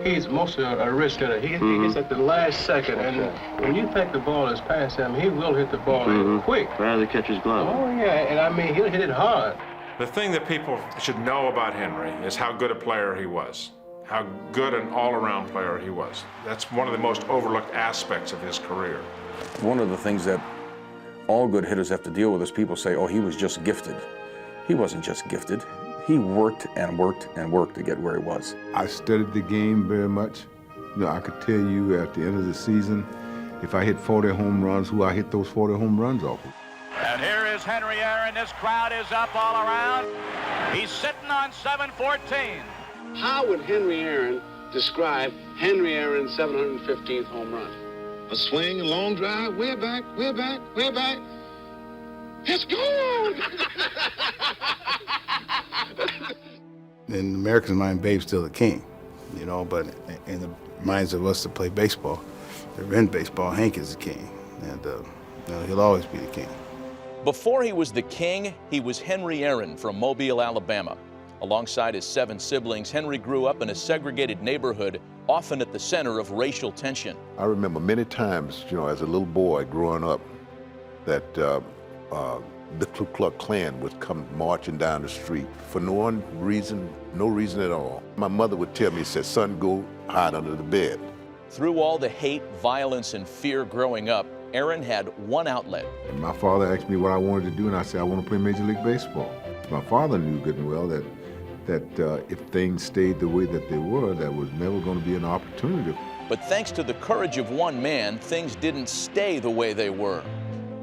he's mostly a risk hitter. He hits at the last second, and when you think the ball is past him, he will hit the ball quick. Rather than catch his glove. Oh, yeah, and I mean, he'll hit it hard. The thing that people should know about Henry is how good a player he was, how good an all-around player he was. That's one of the most overlooked aspects of his career. One of the things that all good hitters have to deal with is people say, oh, he was just gifted. He wasn't just gifted. He worked and worked and worked to get where he was. I studied the game very much. You know, I could tell you at the end of the season, if I hit 40 home runs, who I hit those 40 home runs off of. And here is Henry Aaron. This crowd is up all around. He's sitting on 714. How would Henry Aaron describe Henry Aaron's 715th home run? A swing, a long drive, way back, way back, way back. It's gone! In the American mind, Babe's still the king, you know, but in the minds of us that play baseball, that are in baseball, Hank is the king, and you know, he'll always be the king. Before he was the king, he was Henry Aaron from Mobile, Alabama. Alongside his 7 siblings, Henry grew up in a segregated neighborhood, often at the center of racial tension. I remember many times, you know, as a little boy growing up, that the Ku Klux Klan would come marching down the street for no reason at all. My mother would tell me, said, son, go hide under the bed. Through all the hate, violence, and fear growing up, Aaron had one outlet. And my father asked me what I wanted to do, and I said, I want to play Major League Baseball. My father knew good and well that if things stayed the way that they were, there was never going to be an opportunity. But thanks to the courage of one man, things didn't stay the way they were.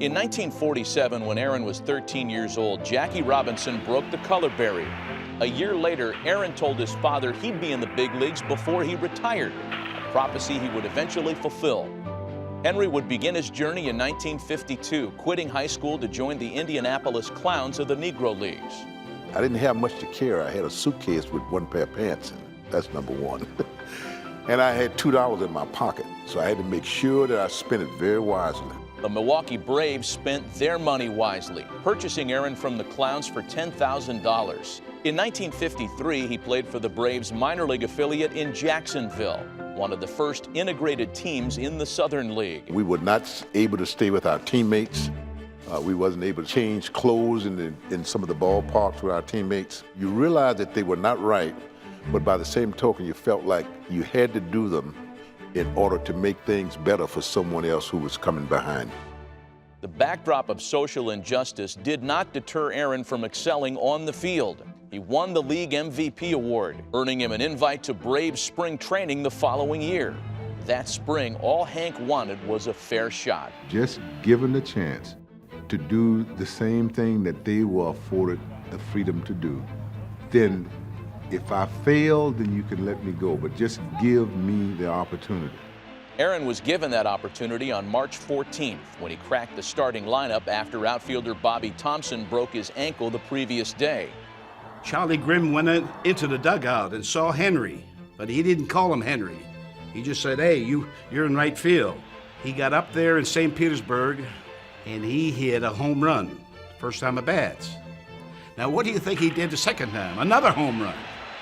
In 1947, when Aaron was 13 years old, Jackie Robinson broke the color barrier. A year later, Aaron told his father he'd be in the big leagues before he retired, a prophecy he would eventually fulfill. Henry would begin his journey in 1952, quitting high school to join the Indianapolis Clowns of the Negro Leagues. I didn't have much to carry. I had a suitcase with 1 pair of pants in it. That's number one. And I had $2 in my pocket, so I had to make sure that I spent it very wisely. The Milwaukee Braves spent their money wisely, purchasing Aaron from the Clowns for $10,000. In 1953, he played for the Braves' minor league affiliate in Jacksonville, one of the first integrated teams in the Southern League. We were not able to stay with our teammates. We wasn't able to change clothes in some of the ballparks with our teammates. You realized that they were not right, but by the same token, you felt like you had to do them in order to make things better for someone else who was coming behind. The backdrop of social injustice did not deter Aaron from excelling on the field. He won the league MVP award, earning him an invite to Braves spring training the following year. That spring, all Hank wanted was a fair shot. Just given the chance to do the same thing that they were afforded the freedom to do, then if I fail, then you can let me go, but just give me the opportunity. Aaron was given that opportunity on March 14th when he cracked the starting lineup after outfielder Bobby Thompson broke his ankle the previous day. Charlie Grimm went into the dugout and saw Henry, but he didn't call him Henry. He just said, hey, you're in right field. He got up there in St. Petersburg and he hit a home run, first time at bats. Now, what do you think he did the second time? Another home run.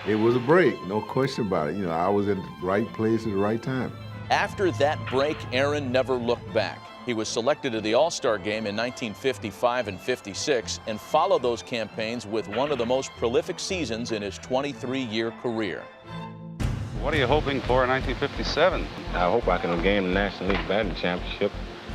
It was a break, no question about it. You know, I was in the right place at the right time. After that break, Aaron never looked back. He was selected to the All-Star game in 1955 and 56 and followed those campaigns with one of the most prolific seasons in his 23-year career. What are you hoping for in 1957? I hope I can gain the National League Batting Championship,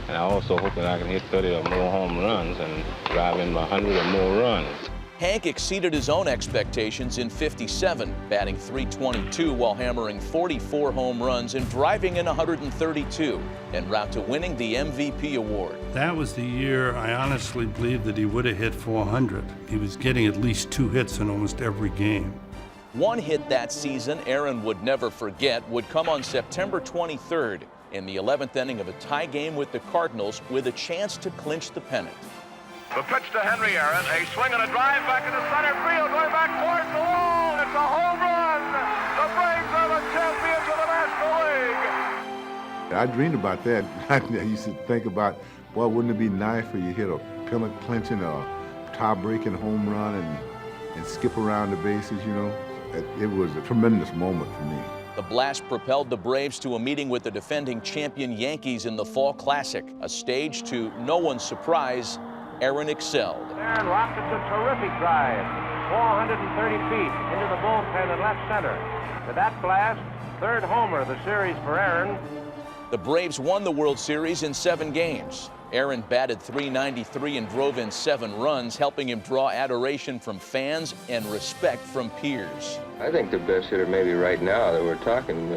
and I also hope that I can hit 30 or more home runs and drive in 100 or more runs. Hank exceeded his own expectations in 57, batting .322 while hammering 44 home runs and driving in 132, en route to winning the MVP award. That was the year I honestly believed that he would have hit 400. He was getting at least 2 hits in almost every game. One hit that season Aaron would never forget would come on September 23rd in the 11th inning of a tie game with the Cardinals with a chance to clinch the pennant. The pitch to Henry Aaron, a swing and a drive back into center field, going back towards the wall. It's a home run. The Braves are the champions of the National League. I dreamed about that. I used to think about, well, wouldn't it be nice for you to hit a pennant clinching or tie-breaking home run and skip around the bases, you know? It was a tremendous moment for me. The blast propelled the Braves to a meeting with the defending champion Yankees in the Fall Classic, a stage to no one's surprise, Aaron excelled. Aaron rockets a terrific drive, 430 feet into the bullpen in left center. To that blast, third homer of the series for Aaron. The Braves won the World Series in 7 games. Aaron batted .393 and drove in 7 runs, helping him draw adoration from fans and respect from peers. I think the best hitter maybe right now that we're talking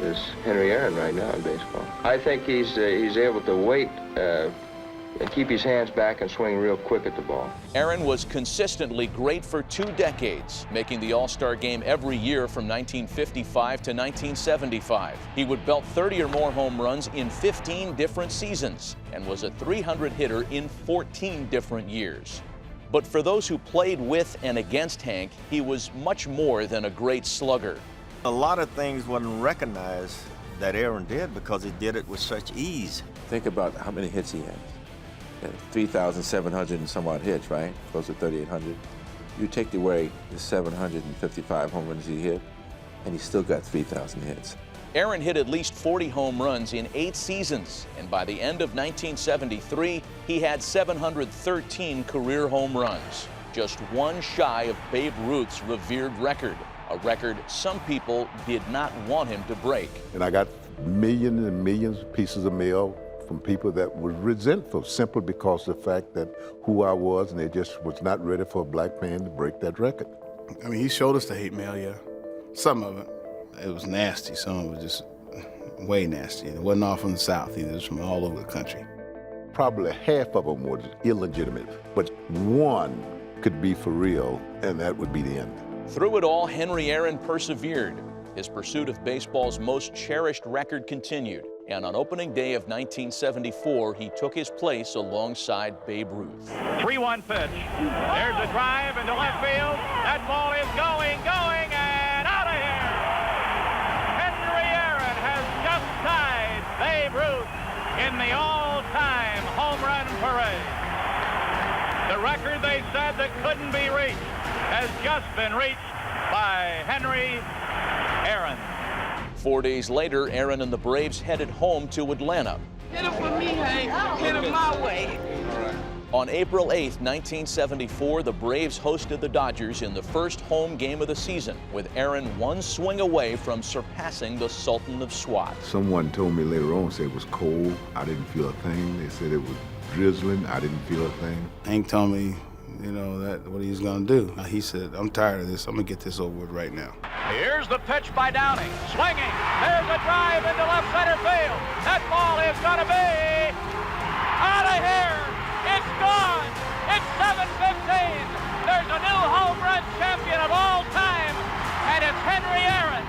is Henry Aaron right now in baseball. I think he's able to wait and keep his hands back and swing real quick at the ball. Aaron was consistently great for 2 decades, making the All-Star game every year from 1955 to 1975. He would belt 30 or more home runs in 15 different seasons and was a .300 hitter in 14 different years. But for those who played with and against Hank, he was much more than a great slugger. A lot of things wasn't recognized that Aaron did because he did it with such ease. Think about how many hits he had. 3,700 and some odd hits, right? Close to 3,800. You take away the 755 home runs he hit, and he still got 3,000 hits. Aaron hit at least 40 home runs in 8 seasons, and by the end of 1973, he had 713 career home runs, just 1 shy of Babe Ruth's revered record, a record some people did not want him to break. And I got millions and millions of pieces of mail from people that were resentful simply because of the fact that who I was, and they just was not ready for a black man to break that record. I mean, he showed us the hate mail, yeah. Some of it was nasty. Some of it was just way nasty. It wasn't all from the South either. It was from all over the country. Probably half of them was illegitimate, but one could be for real, and that would be the end. Through it all, Henry Aaron persevered. His pursuit of baseball's most cherished record continued, and on opening day of 1974, he took his place alongside Babe Ruth. 3-1 pitch. There's a drive into left field. That ball is going, and out of here. Henry Aaron has just tied Babe Ruth in the all-time home run parade. The record they said that couldn't be reached has just been reached by Henry Aaron. 4 days later, Aaron and the Braves headed home to Atlanta. Hit him for me, Hank. Hit him my way. On April 8, 1974, the Braves hosted the Dodgers in the first home game of the season, with Aaron 1 swing away from surpassing the Sultan of Swat. Someone told me later on, said it was cold. I didn't feel a thing. They said it was drizzling. I didn't feel a thing. Hank told me, you know, that what he was gonna do. He said, I'm tired of this. I'm gonna get this over with right now. Here's the pitch by Downing. Swinging. There's a drive into left center field. That ball is gonna be out of here. It's gone. It's 7:15. There's a new home run champion of all time, and it's Henry Aaron.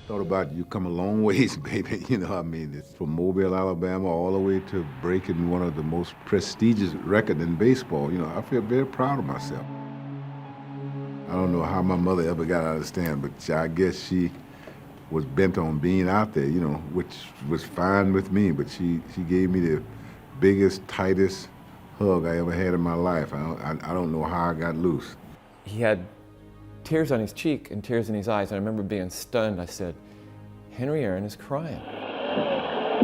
Thought about you come a long ways, baby. You know, I mean, it's from Mobile, Alabama, all the way to breaking one of the most prestigious records in baseball. You know, I feel very proud of myself. I don't know how my mother ever got out of the stand, but I guess she was bent on being out there, you know, which was fine with me, but she gave me the biggest, tightest hug I ever had in my life. I don't know how I got loose. He had tears on his cheek and tears in his eyes, and I remember being stunned. I said, Henry Aaron is crying.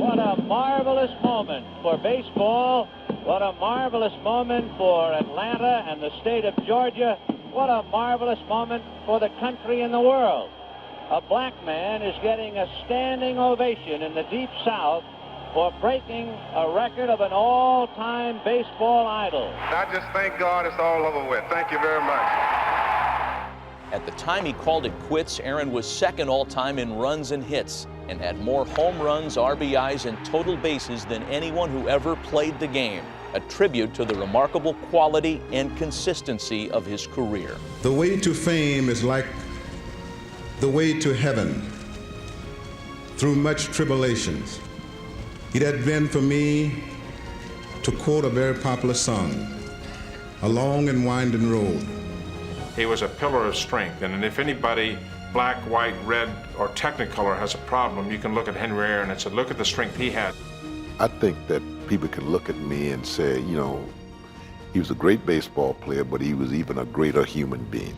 What a marvelous moment for baseball. What a marvelous moment for Atlanta and the state of Georgia. What a marvelous moment for the country and the world. A black man is getting a standing ovation in the Deep South for breaking a record of an all-time baseball idol. I just thank God it's all over with. Thank you very much. At the time he called it quits, Aaron was second all-time in runs and hits and had more home runs, RBIs, and total bases than anyone who ever played the game, a tribute to the remarkable quality and consistency of his career. The way to fame is like the way to heaven, through much tribulations. It had been for me, to quote a very popular song, a long and winding road. He was a pillar of strength, and if anybody, black, white, red, or technicolor has a problem, you can look at Henry Aaron and say, look at the strength he had. I think that people can look at me and say, you know, He was a great baseball player, but he was even a greater human being.